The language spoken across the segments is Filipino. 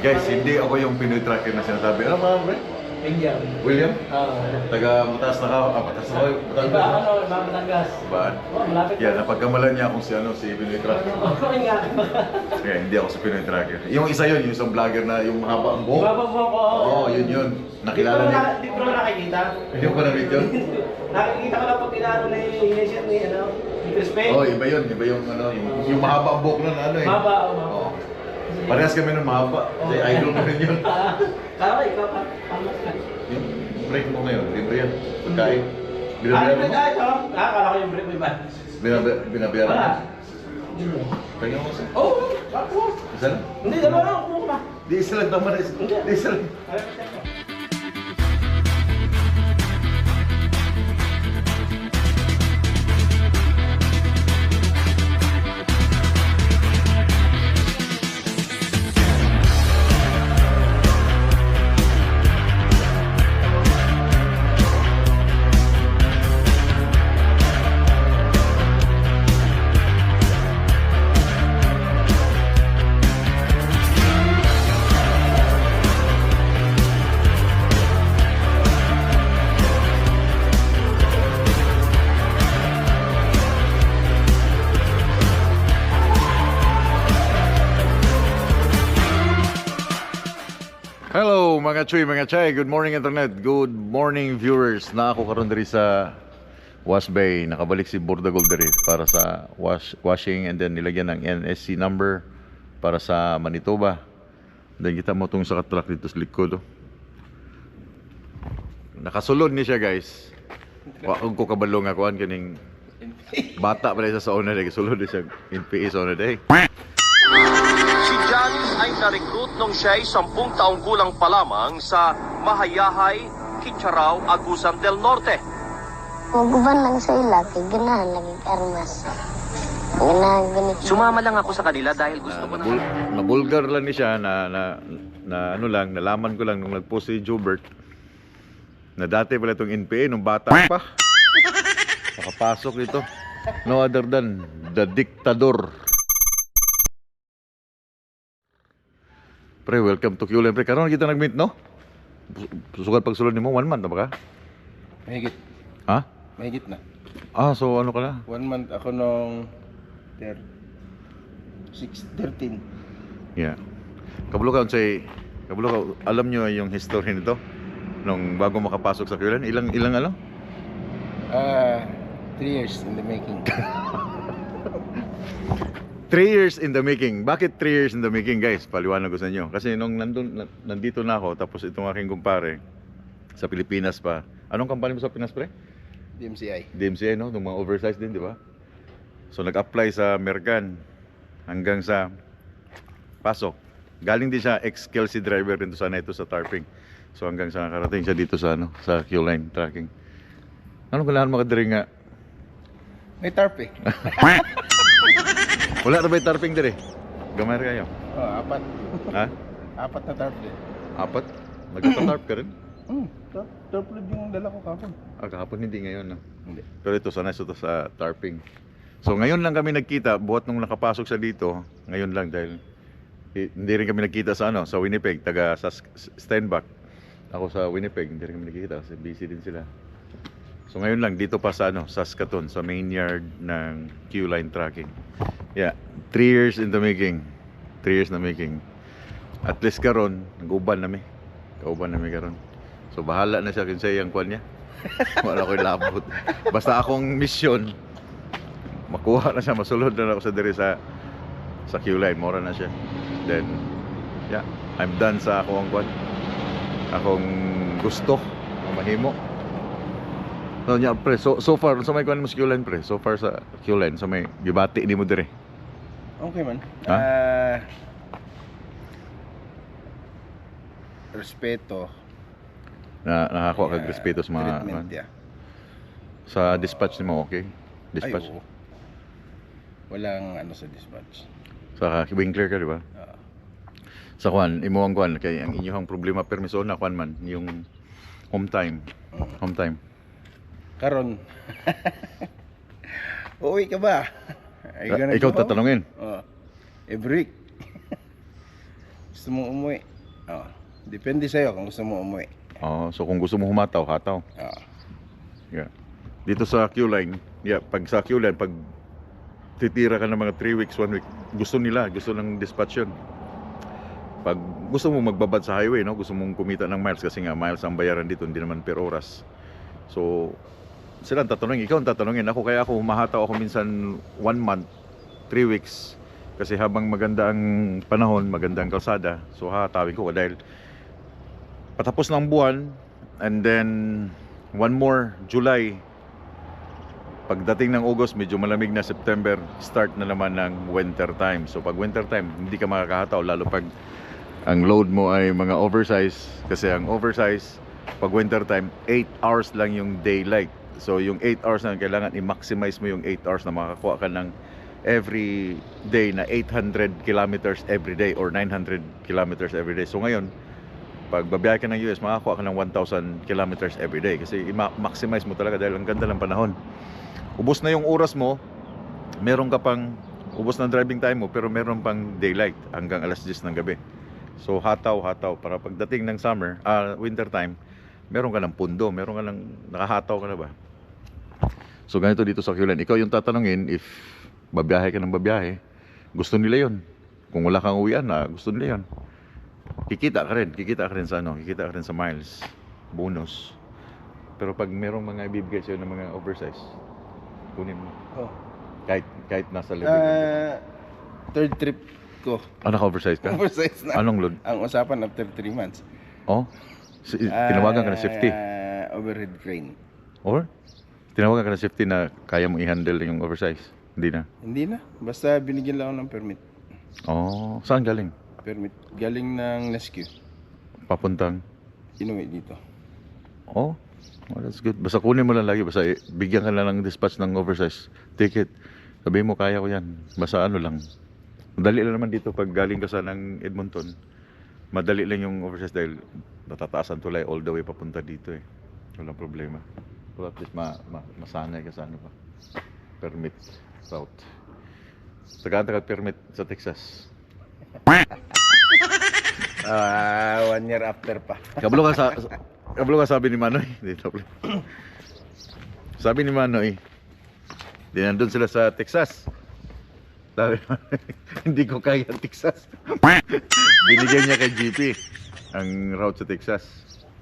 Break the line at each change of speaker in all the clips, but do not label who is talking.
Guys, hindi ako yung Pinoy tracker na sinasabi. Ano mga bro?
William.
William?
Oo.
Taga Mataas na ka. Mataas na kayo.
Iba, iba Batangas.
Ba?
Oh, malapit
Yeah, napagkamalan niya akong si Pinoy tracker.
Oo, nga.
Kaya hindi ako si Pinoy tracker. Yung isa yun, yung isang vlogger na yung mahaba ang buhok.
Ibabang mo ko.
Oo, yun. Nakilala niya.
Di ko na nakikita.
Hindi ko pa na-meet yun?
Nakikita ko na po tinaro na yung initial ni Crispy.
Oo, iba yun. Iba yung yung mahaba ang buhok nun, ano eh.
Mahaba, mahaba.
Oo. Parehas kami ng mahaba. Kasi idol ko rin yun.
Kala ko ikaw pa.
Yung break mo ngayon, libre yan. Pagkain.
Ah,
Binabayaran
libre
mo?
tayo ito. Kala ko yung break mo iba.
Binabayaran
Wala.
mo? Kaya mo isa?
Oo, tapos.
Isa lang?
Hindi, dalawa lang. Kumuha ka.
Di isa lang naman. Di isa lang. Hello mga chuy, mga chay. Good morning internet. Good morning viewers. Na ako karon diri sa Wash Bay. Nakabalik si Bordagol diri para sa washing and then nilagyan ng NSC number para sa Manitoba. Then kita mo tong sa truck dito sa likod. Oh. Nakasulod ni siya guys. Wa ko kabalo nga kuan kining bata pa sa una day sulod ni siya NPA sa una day.
Si Janice ay na-recruit nung siya ay 10 taong gulang pa lamang sa Mahayahay, Kitcharao, Agusan del Norte.
Maguban lang sa ila, kay ganahan lagi armas. Ganahan ganit.
Sumama lang ako sa kanila dahil gusto ko na...
Nabulgar lang ni siya na ano lang, nalaman ko lang nung nag-post si Jobert na dati pala itong NPA nung bata pa. Nakapasok dito. No other than the Dictador. Pre, welcome to QLM. Pre, karon kita nag-meet, no? Susugat pagsulod ni mo, 1 month na ba ka?
Mahigit.
Ha?
Mahigit na.
Ah, so ano ka na?
1 month ako nung 13.
Yeah. Kabalo ka, alam nyo yung history nito? Nung bago makapasok sa QLM, ilang ano?
3 years in the making.
3 years in the making. Bakit 3 years in the making, guys? Paliwanag ko sa inyo. Kasi nung nandito na ako, tapos itong aking kumpare, sa Pilipinas pa. Anong company mo sa Pinas, pre?
DMCI.
DMCA, no? Nung mga oversize din, di ba? So, nag-apply sa Mercan hanggang sa pasok. Galing din siya, ex-Kelsey driver rin to sana ito sa tarping. So, hanggang sa nakarating siya dito sa, sa Q-line tracking. Anong kailangan makadiri nga?
May tarp eh.
Wala na ba yung tarping diri? Gamay rin kayo?
Oh, 4.
Ha?
4 na tarp eh.
4? Nagtatarp ka rin?
Tarp ulit yung dala ko kapon.
Ah, kahapon hindi ngayon, no?
Hindi.
Pero ito, sanay ito sa tarping. So, ngayon lang kami nagkita, buhat nung nakapasok sa dito, ngayon lang dahil hindi rin kami nagkita sa sa Winnipeg, taga sa Steinbach. Ako sa Winnipeg, hindi rin kami nagkita kasi busy din sila. So, ngayon lang dito pa sa Saskatoon, sa main yard ng Q-Line Tracking. Yeah, 3 years in the making. 3 years na making. At least karon, nag-uban nami. Kauban nami karon. So, bahala na siya kung siya yung kwan niya. Wala ko'y labot. Basta akong mission, makuha na siya, masulod na ako sa diri sa Q-Line. Mora na siya. Then, yeah, I'm done sa akong kwan. Akong gusto, ang mahimo. So, yeah, pre, so far, sa may kwan mo sa Q-Line, pre, so far sa Q-Line, sa may gibati ni mo dire.
Okay man.
Ha?
Respeto.
Nakakuha kag respeto sa mga
treatment,
kwan.
yeah.
Sa dispatch ni mo, okay? Dispatch.
Ay, oo. Walang sa dispatch.
Sa Winkler ka, di ba? Sa kwan, imo ang kwan, kay ang inyong problema permiso na kwan man, yung home time. Home time.
Karon. Uwi ka ba?
Ikaw tatanungin.
Every week. Gusto mo umuwi? Oo. Depende sa'yo kung gusto mo umuwi.
Oh, so kung gusto mo humataw, hataw.
Oo.
Yeah. Dito sa Q-Line, pag sa Q-Line, pag titira ka ng mga 3 weeks, 1 week, gusto ng dispatch yun. Pag gusto mo magbabad sa highway, no? Gusto mong kumita ng miles kasi nga miles ang bayaran dito, hindi naman per oras. So, sila ang tatanungin, ikaw ang tatanungin. Kaya ako humahataw ako minsan 1 month, 3 weeks. Kasi habang maganda ang panahon, maganda ang kalsada, so hahatawin ko dahil patapos ng buwan, and then one more, July. Pagdating ng August, medyo malamig na. September, start na naman ng winter time. So pag winter time, hindi ka makakahataw, lalo pag ang load mo ay mga oversize. Kasi ang oversize, pag winter time, 8 hours lang yung daylight. So yung 8 hours na kailangan i-maximize mo yung 8 hours na makakuha ka ng every day na 800 kilometers every day or 900 kilometers every day. So ngayon, pag babiyahe ka ng US, makakuha ka ng 1,000 kilometers every day kasi i-maximize mo talaga dahil ang ganda ng panahon. Ubos na yung oras mo, meron ka pang ubos na driving time mo, pero meron pang daylight hanggang alas 10 ng gabi. So hataw para pagdating ng summer, winter time, meron ka ng pundo, meron ka ng nakahataw ka na ba? So ganito dito sa Q-Line, ikaw yung tatanungin if babiyahe ka ng babiyahe, gusto nila yon. Kung wala kang uwian na, gusto nila yon. Kikita ka rin sa miles, bonus. Pero pag merong mga ibibigay sa'yo ng mga oversize, kunin mo.
Oh.
Kahit nasa level.
Third trip ko.
Naka-oversize ka?
Oversize na.
Anong load?
Ang usapan after 3 months.
Oh? Tinawagan ka na safety?
Overhead crane.
Or? Tinawagan ka na safety na kaya mo i-handle yung oversize? Hindi na?
Hindi na. Basta binigyan lang ako ng permit.
Oh, saan galing?
Permit. Galing ng Nesque.
Papuntang?
Inuwi dito.
Oh, that's good. Basta kunin mo lang lagi. Basta bigyan ka na ng dispatch ng oversize ticket. Sabihin mo, kaya ko yan. Basta ano lang. Madali lang naman dito pag galing ka sa ng Edmonton. Madali lang yung oversize dahil natataas ang tulay all the way papunta dito eh. Walang problema. Pero at least masanay ka sa ano pa. Permit route. Taga permit sa Texas.
1 year after pa.
Kablo ka sabi ni Manoy. Dito. Sabi ni Manoy, di nandun sila sa Texas. Sabi, hindi ko kaya ang Texas. Binigay niya kay GP ang route sa Texas.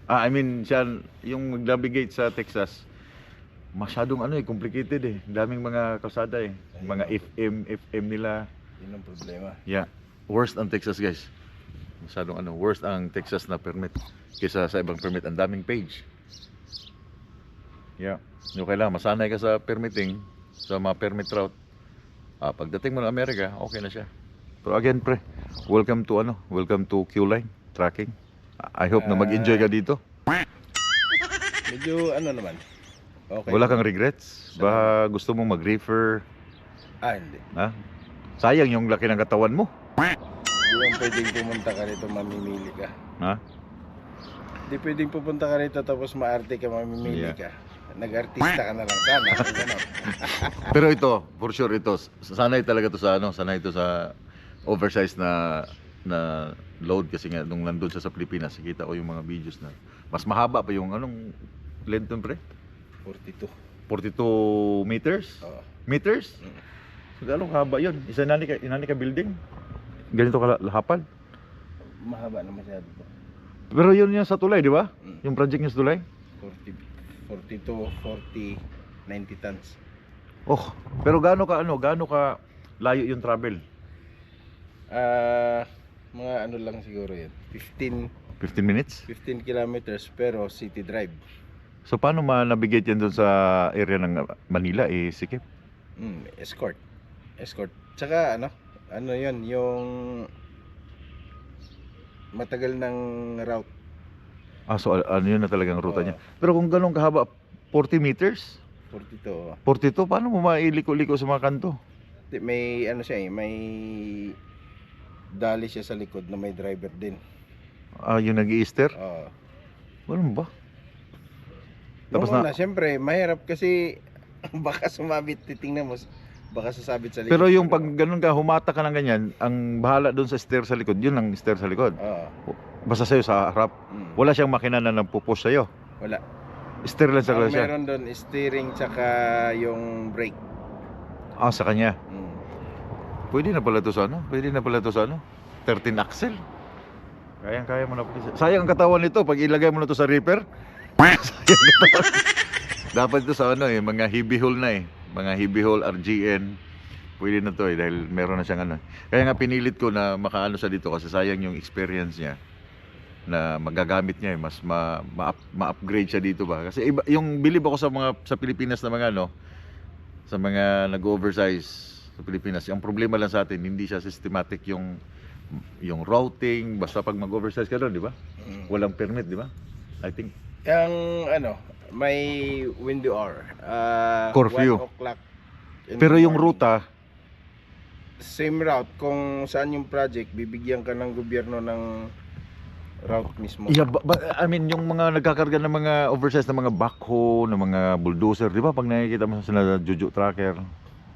I mean, siya yung mag-navigate sa Texas. Masyadong complicated eh. Daming mga kalsada eh. Mga FM nila.
Yun ang problema.
Yeah. Worst ang Texas, guys. Masyadong worst ang Texas na permit kaysa sa ibang permit. Ang daming page. Yeah. Yung kailangan masanay ka sa permitting, sa mga permit route. Pagdating mo ng Amerika, okay na siya. Pero again, pre, welcome to Q-Line tracking. I hope na mag-enjoy ka dito.
Medyo naman. Okay.
Wala kang regrets? Ba gusto mong mag-refer?
Hindi.
Ha? Sayang yung laki ng katawan mo.
Hindi lang pwedeng pumunta ka rito, mamimili ka.
Ha?
Hindi pwedeng pupunta ka rito tapos maarte ka, mamimili
Yeah.
ka. Nag-artista ka na lang sana. Kung ganon.
Pero ito, for sure ito, sanay talaga to sa sanay ito sa oversized na load kasi nga nung nandun siya sa Pilipinas, nakita ko yung mga videos na mas mahaba pa yung length nun, pre?
42.
42 meters?
Oo.
Meters? So, galong haba yun. Inani ka building? Ganito kalahapad?
Mahaba na masyado po.
Pero yun yung sa tulay, di ba?
Mm.
Yung project niya sa tulay?
42, 40, 90 tons.
Oh, pero gaano ka layo yung travel?
Mga lang siguro yun. 15
15 minutes?
kilometers pero city drive.
So paano ma-navigate yan doon sa area ng Manila sikip?
Escort. Tsaka yun, yung matagal ng route.
So yun na talagang ruta
Oo.
niya. Pero kung ganun kahaba, 40 meters?
42.
42, paano mo mailiko-liko sa mga kanto?
May may dali siya sa likod na may driver din.
Yung nag-i-easter?
Oo.
Ganun ba? Tapos
Tapos na, siyempre, mahirap kasi baka sumabit, titingnan mo, Baka sasabit sa likod.
Pero yung pag ganun ka, humata ka ng ganyan, ang bahala doon sa stair sa likod, yun ang stair sa likod.
Oo.
Basta sa'yo sa harap.
Mm.
Wala siyang makina na nagpupush sa'yo.
Wala.
Stair lang sa
Ang
likod siya.
meron doon is steering tsaka yung brake.
Ah, sa kanya.
Mm.
Pwede na pala to sa ano? Pwede na pala to sa ano? 13 axle. Kayang-kaya mo na pala. Sayang ang katawan nito pag ilagay mo na to sa Reaper. Sayang katawan. Dapat ito sa ano mga heavy haul na mga heavy haul RGN. Pwede na to dahil meron na siyang ano. Kaya nga pinilit ko na makaano sa dito kasi sayang yung experience niya na magagamit niya mas ma-upgrade siya dito ba. Kasi iba, yung bilib ako sa Pilipinas na mga sa mga nag-oversize sa Pilipinas. Ang problema lang sa atin, hindi siya systematic yung routing, basta pag mag-oversize ka doon, di ba?
Mm.
Walang permit, di ba? I think
Yung may window hour.
Curfew.
1 o'clock. in
pero
the
yung
morning.
ruta,
Same route. Kung saan yung project, bibigyan ka ng gobyerno ng route mismo.
yeah, I mean yung mga nagkakarga ng mga oversize na mga backhoe, ng mga bulldozer, di ba? Pag nakikita mo sa Juju Tracker.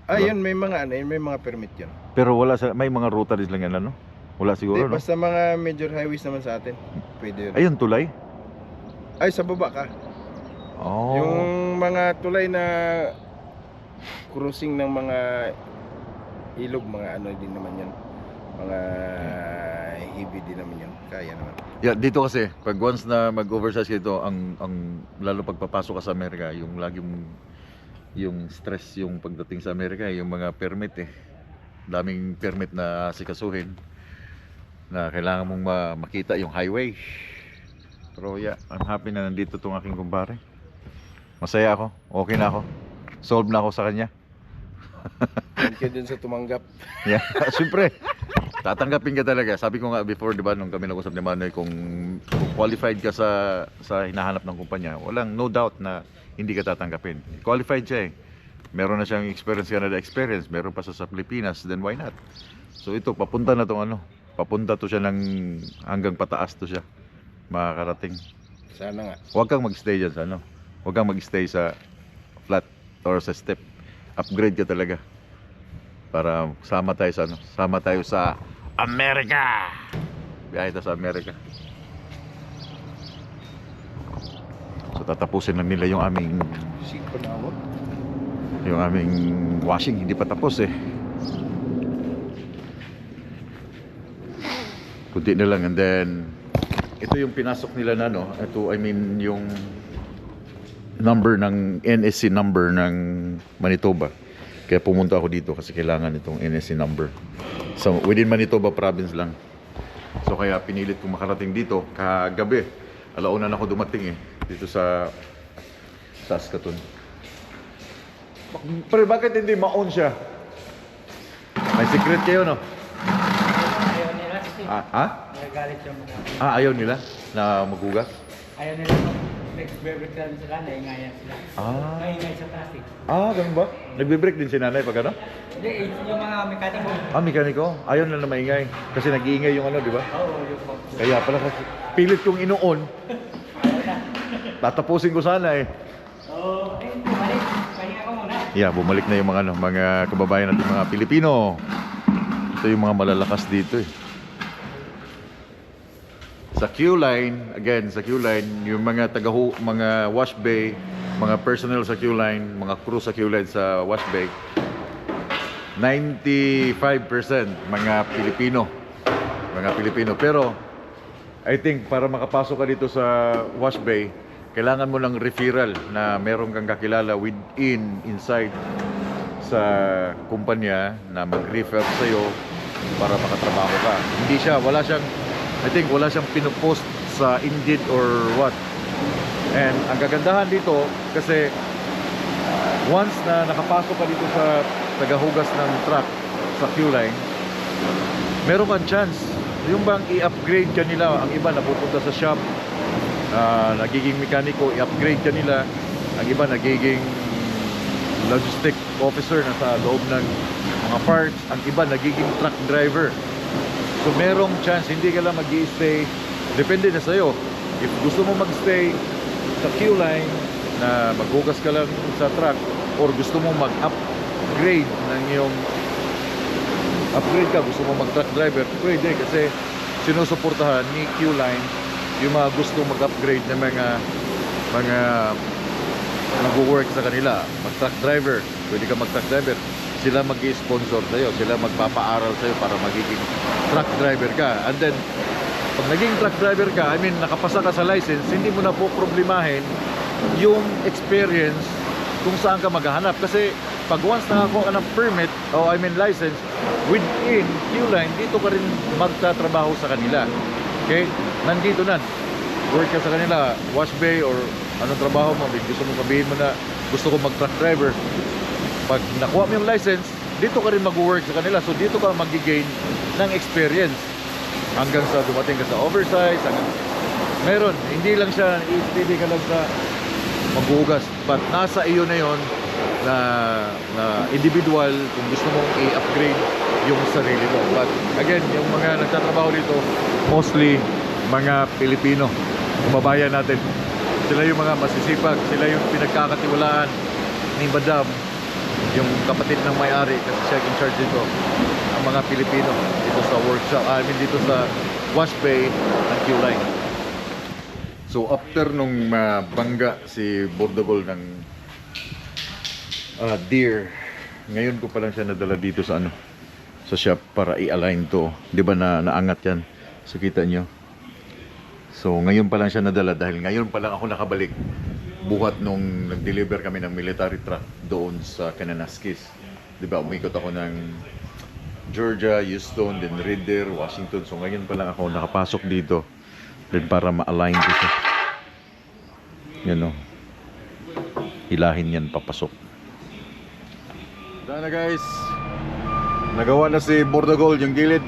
Yun, may mga may mga permit yun.
Pero may mga ruta din lang yan, ano? Wala siguro, no?
Basta mga major highways naman sa atin. Pwede yun.
Ayun, tulay.
Ay, sa baba ka.
Oh.
Yung mga tulay na cruising ng mga ilog, mga din naman yan. Mga heavy din naman yan. Kaya naman.
Yeah, dito kasi pag once na mag-oversize ka ito, ang lalo pagpapasok ka sa Amerika, yung laging yung stress yung pagdating sa Amerika, yung mga permit daming permit na sikasuhin na kailangan mong makita yung highway. Pero yeah, I'm happy na nandito tong aking kumpare. Masaya ako, okay na ako. Solve na ako sa kanya.
Thank you dun sa tumanggap.
Yeah, siyempre. Tatanggapin ka talaga. Sabi ko nga before, 'di ba, nung kami nag-usap ni Manoy, kung qualified ka sa hinahanap ng kumpanya, walang no doubt na hindi ka tatanggapin. Qualified siya Meron na siyang experience, Canada experience, meron pa sa Pilipinas, then why not? So ito, papunta na tong papunta to siya ng hanggang pataas to siya. Makakarating.
Sana nga.
Huwag kang mag-stay dyan sa Huwag kang mag-stay sa flat or sa step. Upgrade ka talaga. Para sama tayo sa sama tayo sa Amerika. Biyahe tayo sa Amerika. So tatapusin lang nila yung aming washing, hindi pa tapos kunti na lang, and then ito yung pinasok nila na ito, I mean yung number ng NSC number ng Manitoba. Kaya pumunta ako dito kasi kailangan itong NSC number. So within Manitoba province lang. So kaya pinilit kong makarating dito kagabi. Alauna na ako dumating dito sa Saskatoon. Pero bakit hindi ma-on siya? May secret kayo, no?
Ayaw nila.
Ha?
Nagagalit yung mga.
Ayaw nila na maghugas?
Ayaw nila. Nag-break lang sila, naingayan sila. Naingay sa traffic.
Ganun ba? Nagbe-break din si nanay pag ano?
Hindi, yung mga mekaniko.
Mekaniko? Ayaw na maingay. Kasi nag-iingay yung di ba?
Oo, yung
Kaya pala kasi pilit kong inuon. Tatapusin ko sana
Oo, bumalik. Pahinga ko muna.
Yeah, bumalik na yung mga kababayan natin, mga Pilipino. Ito yung mga malalakas dito Sa Q-Line, again, sa Q-Line, yung mga mga wash bay, mga personnel sa Q-Line, mga crew sa Q-Line sa wash bay, 95% mga Pilipino. Mga Pilipino. Pero, I think para makapasok ka dito sa wash bay, kailangan mo ng referral na meron kang kakilala inside sa kumpanya na mag-refer sa'yo para makatrabaho ka. Wala siyang pinupost sa Indeed or what. And ang kagandahan dito, kasi once na nakapasok ka dito sa tagahugas ng truck sa Q-Line, meron kang chance. Yung bang i-upgrade ka nila, ang iba napupunta sa shop, nagiging mekaniko, i-upgrade ka nila. Ang iba nagiging logistic officer na sa loob ng mga parts. Ang iba nagiging truck driver. So merong chance, hindi ka lang mag-i-stay. Depende na sa'yo. If gusto mo mag-stay sa Q-Line na maghugas ka lang sa truck, or gusto mo mag-upgrade mag-upgrade ng iyong upgrade ka, gusto mo mag-truck driver, pwede kasi sinusuportahan ni Q-Line yung mga gusto mag-upgrade ng mga nag-work sa kanila, mag-truck driver, pwede ka mag-truck driver, sila mag-i-sponsor sa'yo, sila magpapaaral sa'yo para magiging truck driver ka. And then pag naging truck driver ka, I mean nakapasa ka sa license, hindi mo na po problemahin yung experience kung saan ka maghahanap. Kasi pag once nakakuha ka ng permit o I mean license within Q-Line, dito ka rin magtatrabaho sa kanila. Okay? Nandito na. Work ka sa kanila, wash bay or anong trabaho mo. Gusto mo sabihin mo na gusto ko mag-truck driver. Pag nakuha mo yung license, dito ka rin mag-work sa kanila. So dito ka mag-gain ng experience hanggang sa dumating ka sa oversize, hanggang meron, hindi lang siya hindi ka lang sa maghugas, but nasa iyo na yon na individual kung gusto mong i-upgrade yung sarili mo. But again, yung mga nagtatrabaho dito mostly mga Pilipino, kababayan natin. Sila yung mga masisipag, sila yung pinagkakatiwalaan ni Madam, yung kapatid ng may-ari, kasi siya in charge dito, ang mga Pilipino dito sa workshop, I mean dito sa wash bay ng Q-Line. So after nung bangga si Bordogol ng deer, ngayon ko pa lang siya nadala dito sa sa shop para i-align to. 'Di ba naangat 'yan? So kita nyo. So ngayon pa lang siya nadala dahil ngayon pa lang ako nakabalik buhat nung nag-deliver kami ng military truck doon sa Kananaskis. 'Di ba? Umikot ako ng Georgia, Houston, then Red Deer, Washington. So ngayon pa lang ako nakapasok dito then para ma-align ko siya. Yan o. Hilahin yan papasok. Dahil na guys, nagawa na si Bordogol yung gilid.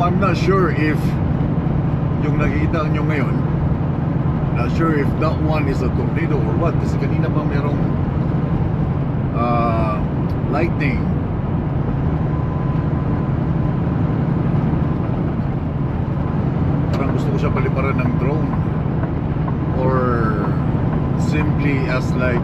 I'm not sure if yung nakikita nyo ngayon, not sure if that one is a tornado or what, kasi kanina pa merong lightning. Parang gusto ko siya paliparan ng drone or simply as like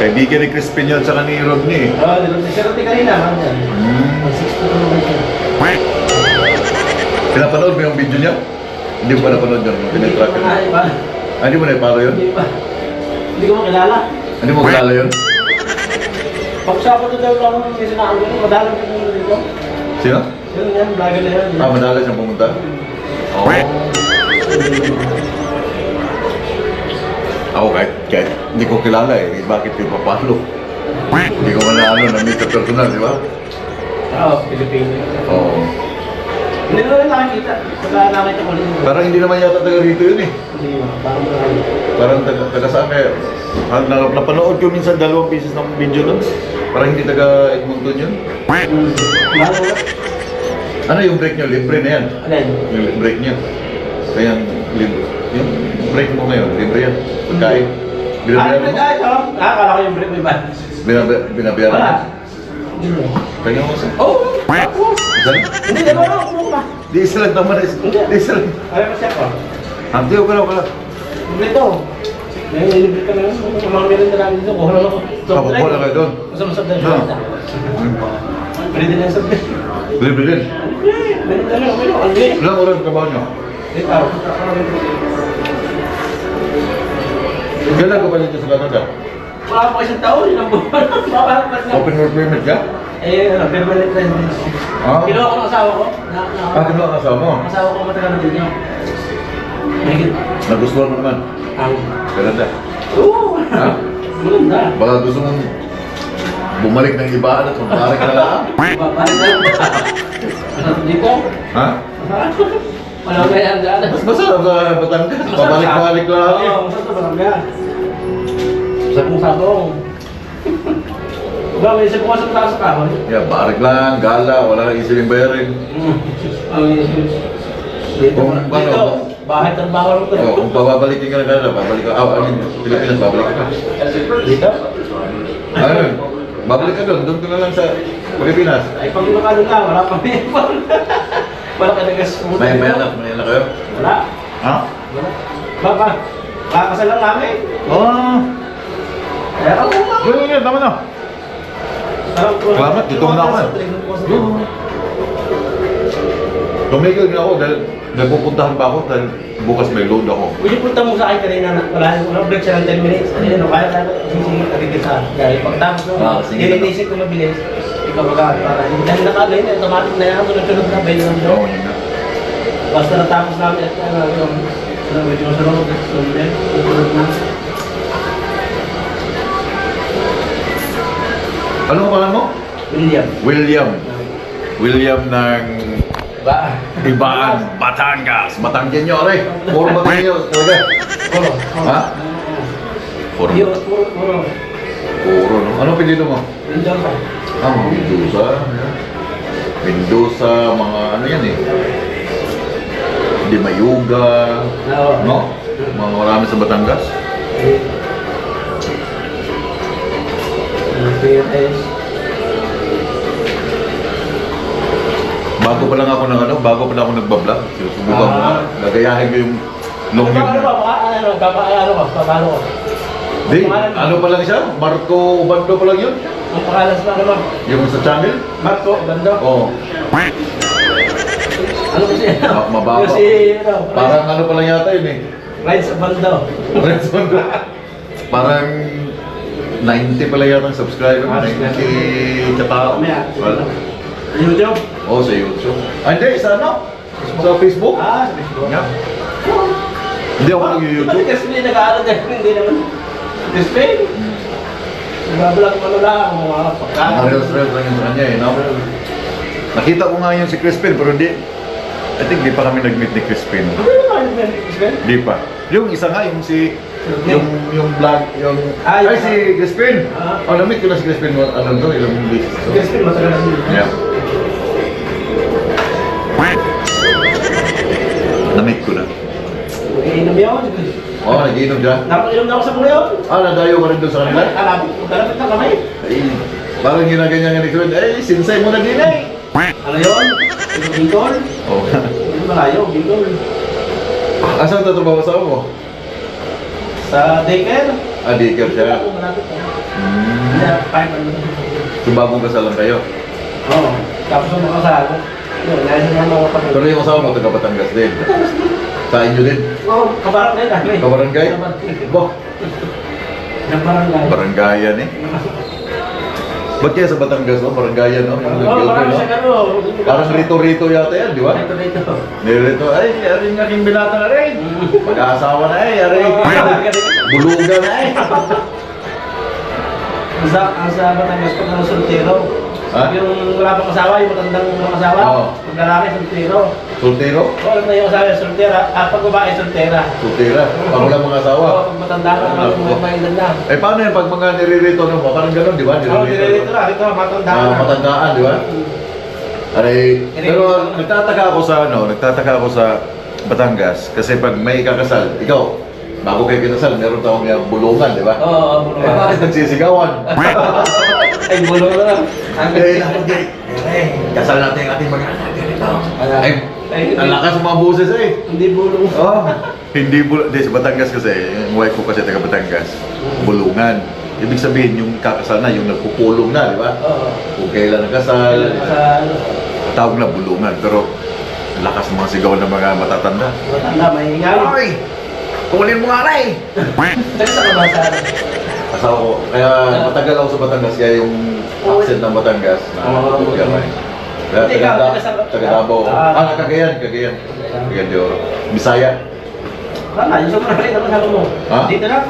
Kaibigan ni Crispin yun, saka ni Rodney.
Oo, si Rote kanina. Mag 6 to 2
Pinapanood mo yung video niya? Hindi mo pa napanood yun. Pinatrack yun.
Ay, pa.
Ah, hindi mo na-follow yun?
Hindi pa. Hindi ko makilala.
Hindi mo kilala yun?
Pag-usapan to daw lang may sinakal ko. Madalang ka muna dito.
Sino?
Yun yan, vlogger na yan.
Ah, madalas siyang pumunta? Oo. Ako kahit hindi ko kilala eh. Bakit yung papalo? Hindi ko man na na-meet sa personal, di ba?
Oo, Pilipino.
Oo.
Hindi ko rin nakakita. Pagka nakita ko rin.
Parang hindi naman yata taga rito yun eh.
Hindi mo. Parang marami.
Parang taga saan kaya? Napanood ko minsan 2 pieces ng video doon. Parang hindi taga Edmonton yun.
Bago ba?
Ano yung break nyo? Libre na yan.
Alin?
Yung break nyo. Kaya libre. Yung break mo ngayon, libre yan. Pagkain. Binabayaran mo?
nag-ayos ako. Nakakala ko yung break mo iba.
Binabayaran
Wala.
mo? Kanya mo sa...
Oh! Tapos!
Isa lang?
Hindi, dalawa lang. Kumuk pa.
Di isa lang naman. Di isa lang.
Ayaw mo siya ko.
Hindi ko wala.
Dito. May libre ka na yun. Mga meron na namin dito. Kuha lang ako.
Kuha lang kayo doon?
Masama-sab na
Ah.
Pwede na yung sabi.
Libre din.
Meron na lang. Meron. Ang gay.
Ilang oras trabaho nyo?
Dito.
Kailan ka ba dito sa Canada?
Wala pa isang taon. Ilang buwan.
Open work permit ka?
Eh, permanent residence.
Ah.
Kinuha ko ng asawa ko.
Kinuha ang asawa mo?
Ang asawa ko matagal na din niya. Mahigit.
Nagustuhan mo naman?
Ang...
Canada?
Oo!
Ha?
Maganda.
Baka gusto mong bumalik ng ibaan at magbalik na lang?
Babalik na. Ano dito?
Ha?
Wala ko yan dyan.
Mas masarap sa Batangas. Pabalik-balik lang.
Oo, masarap sa Batangas. Sabong-sabong. Ba, may isa ko sa taas sa kahoy.
Yeah, barik lang, gala, wala kang isipin bayarin.
Dito,
Kung
dito,
ano,
bahay trabaho lang to.
Oh, kung pababalikin ka na Canada, babalik ka. Ah, ano yun? Pilipinas, babalik ka.
Dito?
Ano yun? Babalik ka doon. Doon ka na lang sa Pilipinas.
Ay, pag lumakado na, wala pa may wala ka nagas.
May anak kayo?
Wala.
Ha?
Wala. Baba, kakasal lang namin.
Oh.
Kaya ako na.
Yun, tama na. Salamat, dito muna ako eh. Tumigil nga ako dahil nagpupuntahan pa ako dahil bukas may load ako.
Pwede punta mo sa akin kanina na wala yung break siya ng 10 minutes. Ano, kaya tayo sisingit agad sa dahil pagtapos mo,
sige.
iniisip ko mabilis. Ikaw mag-aari para hindi dahil nakagay na, automatic na yan, sunod-sunod na, bail lang daw.
Oo, yun na.
Basta natapos namin at medyo masunod, sunod na.
Ano ang pangalan mo?
William.
William ng
Ba?
Ibaan, Batangas. Batanggenyo, ore. Puro Batanggenyo talaga.
Puro.
Ha? Puro.
Puro.
Puro, no? Ano pinito mo?
William pa.
Ah, Mendoza. Mendoza, mga ano yan eh. Di Mayuga.
Oo.
No? Mga marami sa Batangas. Bago pa lang ako bago pa lang ako nagbablog. Susubukan ko na. Gagayahin ko yung long yun.
Ano ba? Paano ko?
Di, ano pa lang siya? Marco Ubando pa lang yun?
Ang pangalan sa ano ba?
Yung sa channel?
Marco, ganda.
Oo.
Ano kasi?
Mababa.
Yung si, ano,
Parang ano pa lang yata yun eh.
Rides Bando.
Parang 90 pala yata ang subscriber. 90 katao. Wala.
YouTube?
Oo, sa YouTube. Ah, hindi, sa ano? Sa Facebook?
Ah, sa Facebook.
Yeah. Hindi ako nag-YouTube.
Kasi hindi nag-aaral dyan, hindi naman. Display. Nag-vlog mo lang, mga pagkain.
Reels lang yun sa kanya eh. No? Nakita ko nga yun si Crispin, pero hindi. I think di pa kami nag-meet ni Crispin.
Ano yung mga display?
Di pa. Yung isa nga, yung si... Yung vlog, yung...
Ah,
Ay,
yung-
si Crispin!
Ah.
Oh, na-meet ko na si Crispin, alam to, ilang beses. to.
Display, matagal na sila.
Yeah. Na-meet ko na.
Mag-iinom yun.
Oo, nag-iinom dyan.
Napag-inom na ako sa buhay yun.
Ah, nadayo ka rin doon sa kanila?
Kalapit na kami.
Ay, parang ginaganyan nga ni Crispin. Eh, sinsay mo na din eh!
Ano yun? Bingol?
Oh.
Hindi malayo, Bingol.
Asan tatrabaho sa mo?
Sa daycare?
daycare siya.
Ako, malapit na.
Hmm.
Kaya, 5 ano.
So bagong kasalan kayo.
Oo. Tapos ang mga kasama, yun, nais na mga kapatid.
Pero yung asawa mo, taga Batangas din. Sa inyo din.
Oo, kabarangay kami.
Kabarangay? Bo,
Kabarangay.
barangayan eh. Ba't kaya sa Batangas, no? Barangayan, no? Yung
Oo, marami siya
no?
gano'n.
Parang rito-rito yata yan, di ba?
Rito.
Nirito, ay, aring aking binata na rin. Mag-aasawa na eh, aring. Bulugan na eh.
Ang sa Batangas pag ano, soltero.
Ha?
Yung wala pang asawa, yung matandang mga asawa.
Oo.
Pag lalaki, soltero.
Soltero?
Oo, alam na yung asawa, soltera. Pag babae, soltera.
Soltera. Pag wala mga asawa.
Oo, pag matanda ka, may na.
Eh, paano yan pag mga niririto, no? Parang ganun, di ba?
Oo, nililito na. Ito, matanda
Ah,
na.
matandaan, di ba? Aray, pero nagtataka ako sa Batangas kasi pag may kakasal, ikaw, bago kayo kinasal, meron tawag yung bulungan, di ba?
Oo,
Eh, bakit nagsisigawan?
Ay, bulong na lang.
Eh, kasal natin ang ating mga anak dito. Ay, ang lakas ng mga boses eh.
Hindi bulong.
Oh, hindi sa Batangas kasi, yung wife ko kasi taga Batangas, bulungan. Ibig sabihin, yung kakasal na, yung nagpupulong na, di ba?
Oo.
Kung kailan nagkasal,
Sa
tawag na bulungan. Pero, ang lakas ng mga sigaw ng mga matatanda.
matanda, may hingal.
Ay! Kulin mo nga na eh!
Kasi sa kabataan.
Asawa ko, kaya matagal ako sa Batangas, kaya yung accent ng Batangas na gamay. Kaya
Hindi, ikaw,
taga Davao. Cagayan de Oro. Bisaya.
Wala, yung sobrang rin naman sabi mo.
Ha?
Dito lang.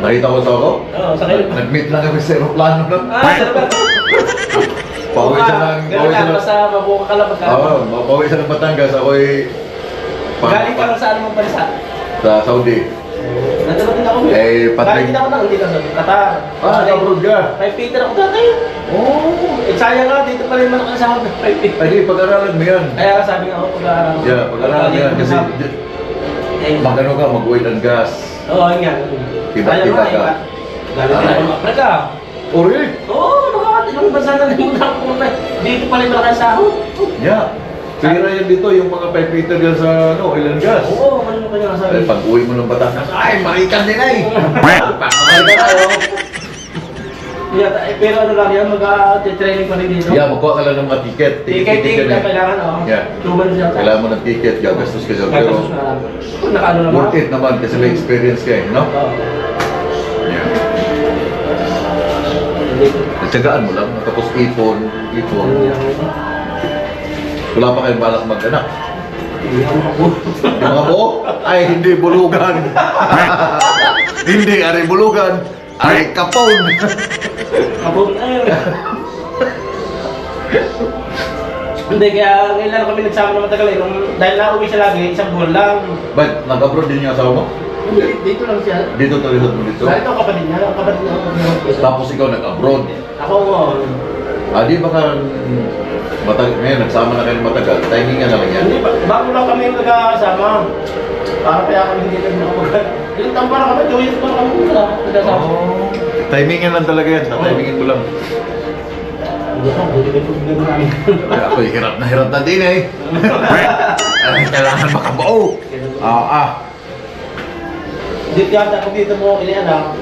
Nakita ko sa ako?
Oo, sa kayo.
Nag-meet lang kami sa aeroplano nun.
Sarap ba?
Pauwi siya ng...
Ganun lang, basta mabuka ka lang pagka.
Oo, pauwi siya ng Batangas. Ako'y...
Galing ka lang sa anong bansa.
Sa Saudi.
Nandun din ako.
Eh,
Galing din ako na, hindi ka sa Qatar.
abroad ka.
Kay Peter ako dati.
Oo.
Eh, sayang nga, dito pa rin man ako sa kay Peter.
Ay, di, pag-aralan mo yan.
Kaya sabi nga ako, pag-aaral.
Yeah, pag-aralan mo yan. Kasi, mag-ano ka, mag-oil and gas.
Oo, yun nga.
Tiba-tiba ka.
Galing din ako ng Africa.
Uri!
Oo, ilang bansa na rin muna ako. Dito pa rin malaki sahod.
Yeah. Pira yan dito, yung mga pipe-fitter yan sa oil and gas.
Oo, ano kanya
Eh,
sabi?
pag uwi mo ng Batangas, ay, marikan din ay! Pakakay ka tayo!
Pero ano lang yan, mag-training pa rin dito.
Yeah, magkuha ka lang ng mga ticket.
Ticket na
eh.
kailangan, oo.
Yeah.
2 months yata.
Kailangan mo ng ticket, gagastos ka dyan. Pero
Gagastos na lang. Nakaano naman.
worth it naman kasi may experience ka eh, no?
Oo.
Yeah. Natsagaan mo lang, tapos ipon. Wala pa kayong balak mag-anak. Yung mga buo? Ay, hindi bulugan. Hindi, ari bulugan. Ay, kapon.
Abong na yun. Hindi, kaya ngayon lang kami nagsama na matagal eh. Dahil nauwi siya lagi, isang buwan lang.
Ba't, nag-abroad din yung asawa mo?
Hindi, dito lang siya.
Dito tuloy mo dito?
Dahil ito ang kapatid niya, ang kapatid niya.
Tapos ikaw nag-abroad.
Ako mo.
Di baka ngayon, nagsama na kayo ng matagal. Timing nga naman yan.
Hindi, bago lang kami yung nagkakasama. Para kaya kami hindi nagmamagay. Ilang taon para kami, 2 years pa kami nagkasama.
Timingan lang talaga yan. Timingin ko lang.
Hindi ako, hindi ko bigyan namin.
Ay, ako hirap na din eh. Ay, kailangan makabuo.
Hindi yata ako dito mo inianak.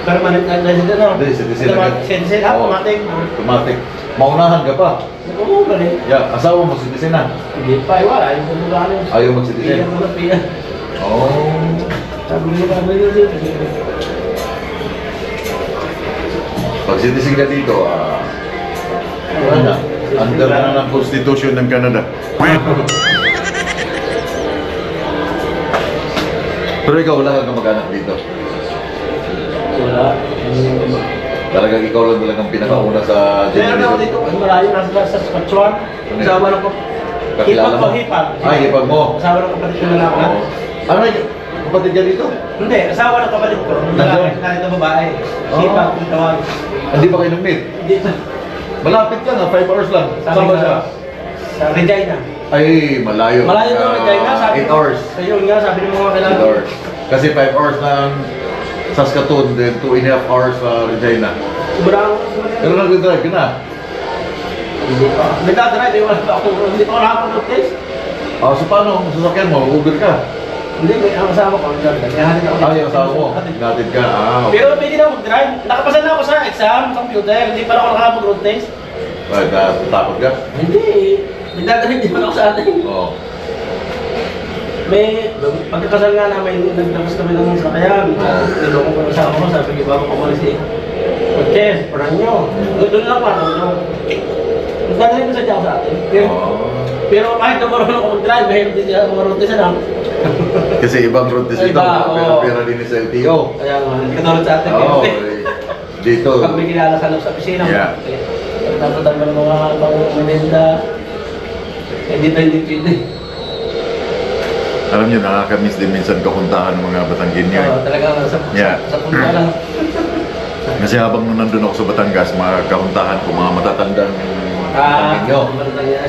Permanent na resident no?
Hindi, citizen agad.
Citizen,
Oo.
automatic.
Automatic. Maunahan ka pa.
Oo, galing.
Yeah, asawa mo citizen na.
Hindi pa, wala. Yung pumulahan yun.
Ayaw mag-citizen.
Piyan mo na piyan.
Oh.
Sabi mo ba yun dito?
Pag citizen ka dito, wala na. Under na ng Constitution ng Canada. Pero ikaw, wala kang kamag-anak dito.
Wala.
Talagang ikaw lang talagang pinakauna sa
Meron ako
generation.
dito, ang malayo, nasa Saskatchewan. Kasama ng
Kakilala
hipag
mo?
ko, hipag.
Ay, hipag mo.
Kasama ng kapatid ko na lang.
Oo. Ano na yun? Kapatid ka dito?
Hindi, asawa ng kapatid ko.
Nandun?
Narito babae.
Oh.
Hipag, yung tawag.
Hindi pa kayo nag-meet?
Dito.
Malapit lang, 5 hours lang.
Sabi
Saan ba
nga,
siya?
Sa Regina.
Ay, malayo.
Malayo ng Regina, sabi
8 hours.
Ayun nga, sabi ng mga
8
kailangan.
hours. Kasi 5 hours ng Saskatoon, then 2.5 hours sa Regina.
Sobrang.
Pero nag-drive ka na.
Hindi pa. Nagdadrive, wala pa ako. Hindi pa ako nakapag-test.
So paano? Kung sasakyan mo, Uber ka.
Hindi, may ang asawa ko. Naghahanap ako.
Ah, yung asawa mo. Natin ka. Ah, okay.
Pero pwede na ako mag-drive. Nakapasa na ako sa exam, sa computer. Hindi pa ako nakakapag-road test.
Bakit? Takot ka?
Hindi. Nagdadrive din man ako sa atin.
Oo.
May, pagkakasal nga namin, nagdagas kami ng sakayan. Niloko ko na sa ako, sabi ko, bago ko malis eh. Coaches, parang nyo. Doon lang pa, nagdadrive ko sa dyan sa atin. Pero kahit na marunong ako mag-drive, mahirap din siya, mga road test na.
Kasi ibang road test dito.
Iba, oo.
Pera din sa LTO.
Kaya nga, hindi ka tulad sa atin.
Oo. Dito.
Pag may kilala sa loob sa opisina,
Yeah.
tatatan mo ng mga pang-menenda. Dito hindi pwede.
Alam nyo, nakakamiss din minsan kakuntahan ng mga Batanggenyo.
Oo, talagang
Yeah.
sa punta lang.
Kasi habang nung nandun ako sa Batangas, mga kahuntahan ko, mga matatandang Batanggenyo.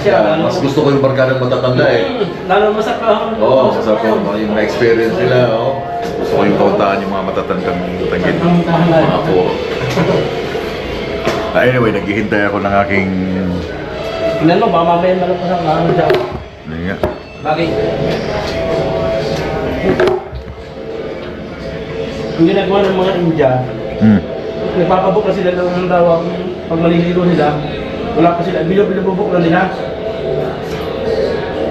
Siya,
Mas gusto ko yung barkadang matatanda eh.
Lalo masarap.
Oo, sa po, yung na-experience nila, oh. Gusto ko yung kauntahan yung mga matatandang Batanggenyo. Mga po. Anyway, naghihintay ako ng aking...
Tingnan mo, baka mamaya malapasan ka ano siya.
Ano nga?
Bakit? Yung ginagawa ng mga India, nagpapabook na sila ng dawang pag maliligo nila, wala pa sila, binubuk na nila.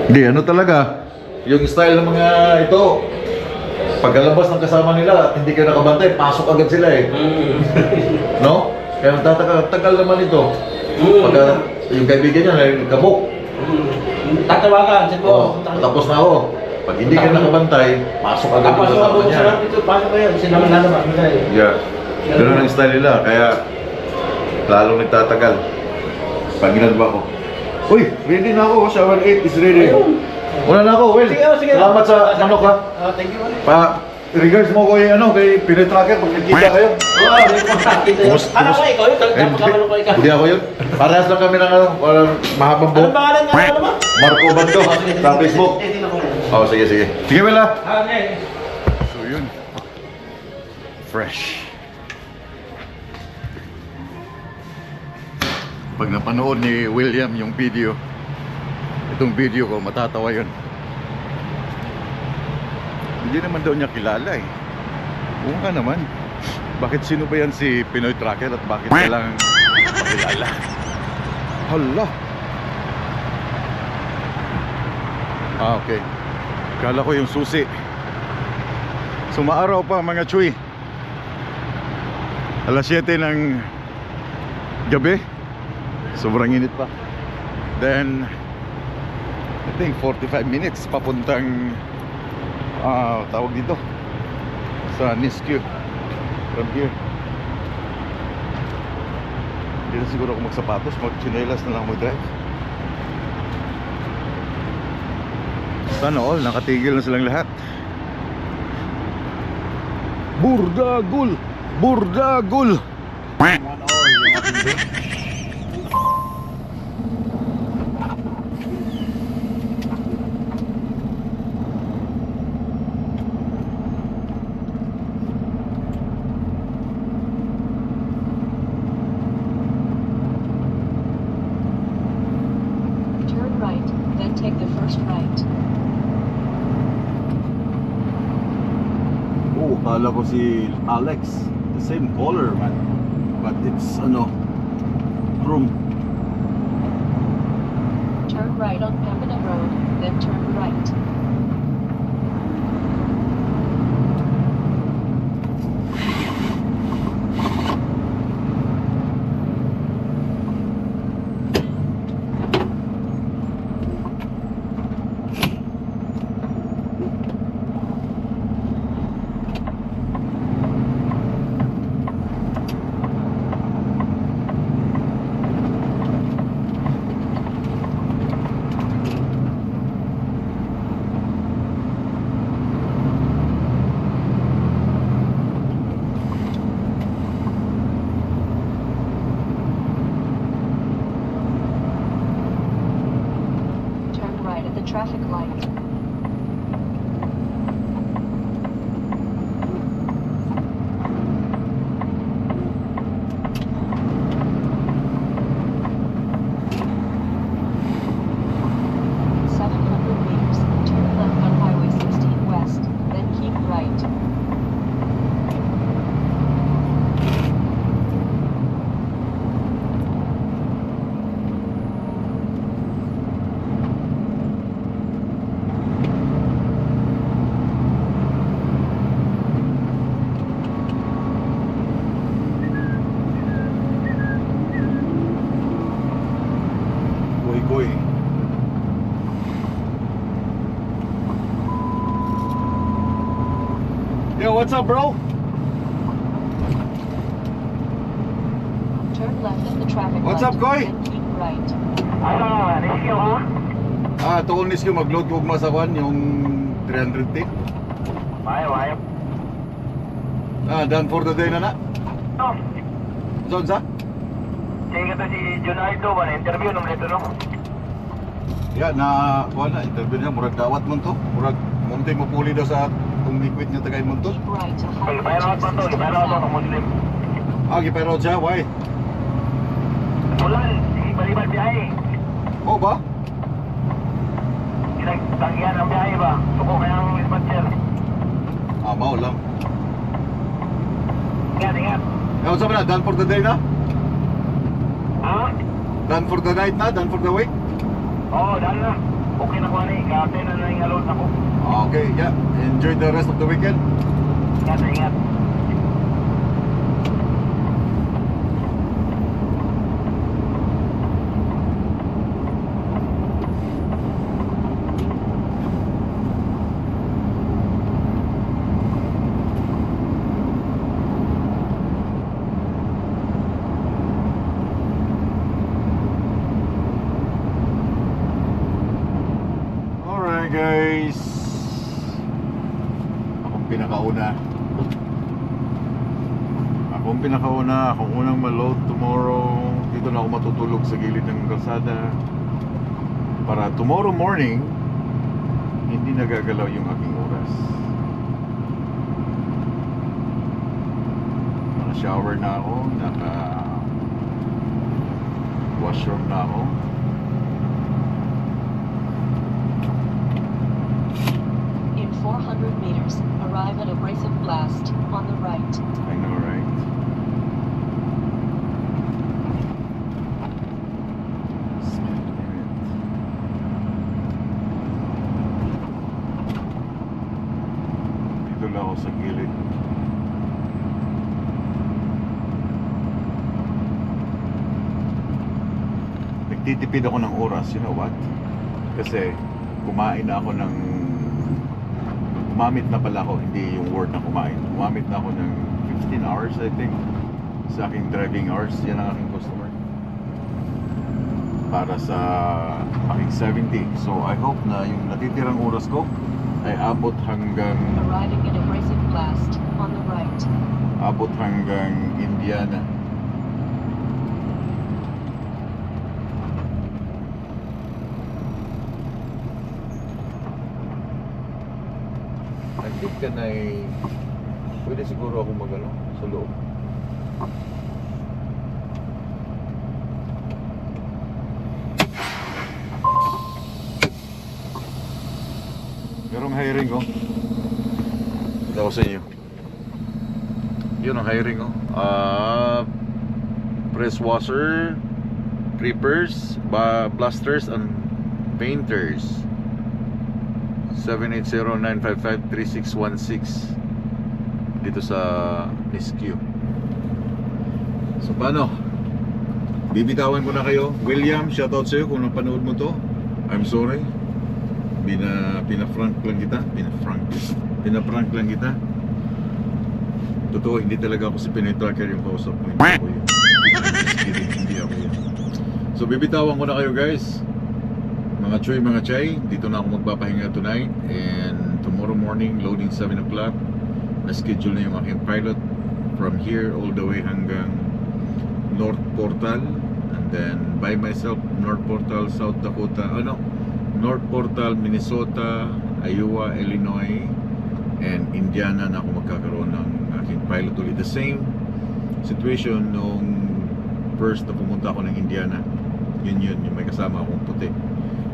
Hindi, ano talaga? Yung style ng mga ito, pagkalabas ng kasama nila at hindi ka nakabantay, pasok agad sila eh. No? Kaya tagal naman ito. Pagka yung kaibigan niya, kabuk.
Tatawagan, sabi
Oh, tapos na ako. Pag hindi ka nakabantay, pasok agad yung
Pasok
kasama
ako
niya.
sa dito, pasok kayo, sila man lalabas.
Yeah. Ganun ang style nila, kaya lalong nagtatagal. Pag ginagawa ko, uy, ready na ako, shower 8 is ready. Wala na ako, well,
Sige, sige.
salamat sa ano ka.
Thank you.
Regards mo ko yung ano, kay Pinoy Tracker, pag nagkita kayo.
Oo, may kontak dito yun. Ano ko ikaw yun? Kapag-kamalo ko ikaw.
Hindi ako yun. Parehas lang kami ng ano, walang mahabang
Anong
buhok.
pangalan nga ano ba?
Marco Bando, sa Facebook.
Hindi na ko yun.
Oh, sige, sige. Sige, Wela.
Okay.
So yun. Fresh. Pag napanood ni William yung video, itong video ko, matatawa yun. Hindi naman daw niya kilala eh. Oo nga naman. Bakit sino ba yan si Pinoy Tracker at bakit ka lang makilala? Hala. Ah, okay. Kala ko yung susi. Sumaaraw pa mga chuy. Alas 7 ng gabi. Sobrang init pa. Then I think 45 minutes papuntang tawag dito sa Nisku from here. Hindi na siguro ako magsapatos, magchinelas na lang mag-drive. Sana all, nakatigil na silang lahat. Burdagul! Burdagul! 1 hour yung ating day.
Turn right, then take the first right.
Oh, kala ko si Alex. The same color, man. But it's, ano, chrome.
Turn right on Pembina Road, then turn right. Turn right at the traffic light. $700 meters, turn left on Highway 16 West.
Yo, what's up, bro?
Turn left at the traffic
What's
light.
up, Koy?
Then keep right.
Tuon nis ko mag-load ko masawan yung 300
Mayo.
done for the day na na.
No.
Saan sa?
Kaya ka si Junardo ba na interview nung dito no?
Ya, na wala interview niya murag dawat mo to. Murag munti mo puli daw sa kung liquid niya tagay mo to.
Keep right to
Ay,
Highway
bayaraw pa to,
269.
bayaraw to ng Muslim.
Pero siya, why?
Ulan, sige baliban biyahe.
Oh ba?
Kinagtanggihan ang biyahe ba? Suko kayang dispatcher.
Mao lang.
Ingat.
Ano sabi na, done for the day na?
Ha?
Done for the night na? Done for the week?
Oo, dahil na. Okay na ko ani, kate na na yung alon ako.
Okay, yeah. Enjoy the rest of the weekend.
Ingat.
Alright guys. Akong pinakauna. Akong unang ma-load tomorrow. Dito na ako matutulog sa gilid ng kalsada. Para tomorrow morning, hindi nagagalaw yung aking oras. Naka-shower na ako. Naka-washroom na ako.
In 400 meters, arrive at Abrasive Blast on the right.
I know, right? Dito lang ako sa gilid. Nagtitipid ako ng oras, you know what? Kasi kumain na ako ng Gumamit na pala ako, hindi yung word na kumain. Gumamit na ako ng 15 hours, I think. Sa aking driving hours, yan ang aking customer. Para sa aking 70. So, I hope na yung natitirang oras ko ay abot hanggang
Arriving at Abrasive Blast on the right.
Indiana. I think ka na pwede siguro ako magano sa loob. Merong hiring ko. Ito ako sa inyo. Yun ang hiring ko. Press washer, creepers, blasters, and painters. 780-955-3616 dito sa Nisq. So paano? Bibitawan ko na kayo. William, shoutout sa'yo kung napanood mo to. I'm sorry. Pinaprank lang kita. Pinaprank lang kita. Totoo, hindi talaga ako si Pinoy Tracker yung kausap mo. Hindi ako yun. Just kidding, hindi ako yun. So bibitawan ko na kayo guys. Mga choy, mga chay, dito na ako magpapahinga tonight. And tomorrow morning, loading 7 o'clock. Na-schedule na yung aking pilot from here all the way hanggang North Portal. And then by myself, North Portal, South Dakota, North Portal, Minnesota, Iowa, Illinois, and Indiana na ako magkakaroon ng aking pilot ulit. The same situation nung first na pumunta ako ng Indiana. Yun, yung may kasama akong puti.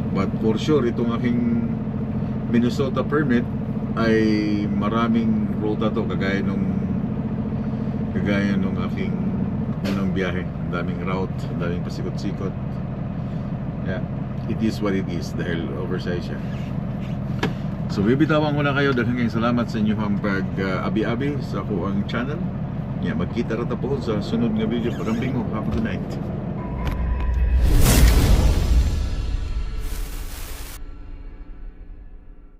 But for sure, itong aking Minnesota permit ay maraming ruta to, kagaya nung aking unang biyahe. Ang daming route, ang daming pasikot-sikot. Yeah, it is what it is dahil oversize siya. So bibitawan ko na kayo. Daghang salamat sa inyong pag-abi-abi sa ako ang channel. Yeah, magkita rata po sa sunod nga video. Pagambing mo, have a good night.